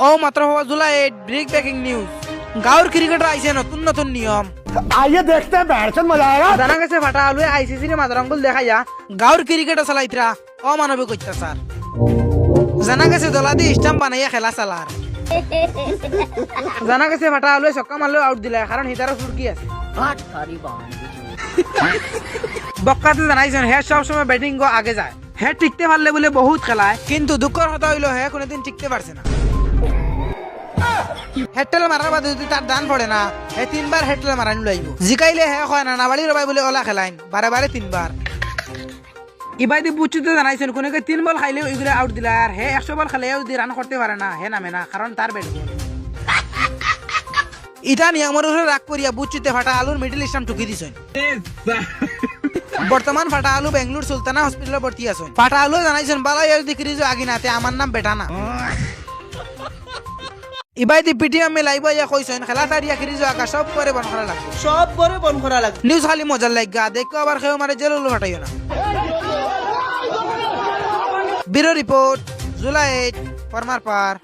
ও মাত্র হওয়া July 8 break breaking news. গাঁওর ক্রিকেটার আইছে নতুন নতুন নিয়ম। आइए देखते हैं बैठचंद मजा आएगा। জানা গেছে ফাটা আলুয়ে আইসিসির মাদারঙ্গুল দেখাইয়া গাঁওর ক্রিকেটার চালাইতরা অমানবিক অত্যাচার। জানা গেছে দলাদি স্টাম্প বানাইয়া খেলা চালার। জানা গেছে ফাটা আলুয়ে ছক্কা মারলেও আউট দিলে কারণ হিতারও ফুরকি আছে। বক্কাতে জানাইছেন হে সবসময় ব্যাটিং আগে যায়, হে টিকতে পারলে বলে বহুত খেলায়, কিন্তু দুঃখের কথা হইলো হে কোনোদিন টিকতে পারছে না। হেডটেল মারার বাদে যদি তার দান পড়ে না, হে 3 বার হেডটেল মারানি লাইব। জিকাইলে হে হয় না নাবাড়ি রবাই বলে ওলা খেলাইন বারে বারে 3 বার। ইবাইদি বুচুতে জানাইছেন কোনকে 3 বল খাইলেও এগুলো আউট দিলা, আর হে 100 বল খেলেও যদি রান করতে পারে না হে নামে না, কারণ তার ব্যাট বল। ইটা নিয়মের উপরে রাগ করিয়া বুচুতে ফাটা আলুর মিডল স্টাম্প ঠুকি দিছেন। বর্তমান ফাটা আলু বেঙ্গলুর সুলতানা হসপিটালে ভর্তি আছেন। ফাটা আলু জানাইছেন বালাই যদি ক্রিজ আগিনাতে আমার নাম বেটানা। ইবাইদি পিটিএম মে লাইব ইয়া কইছেন খেলাটা রিয়া ক্রিজ আগা সব করে বন করা লাগবে, সব করে বন করা লাগবে। নিউজ খালি মজার লাগা দেখো আবার খেও মারে জেল ফাটাইও না। ব্যুরো রিপোর্ট জুলাই 8 ফরমার পার।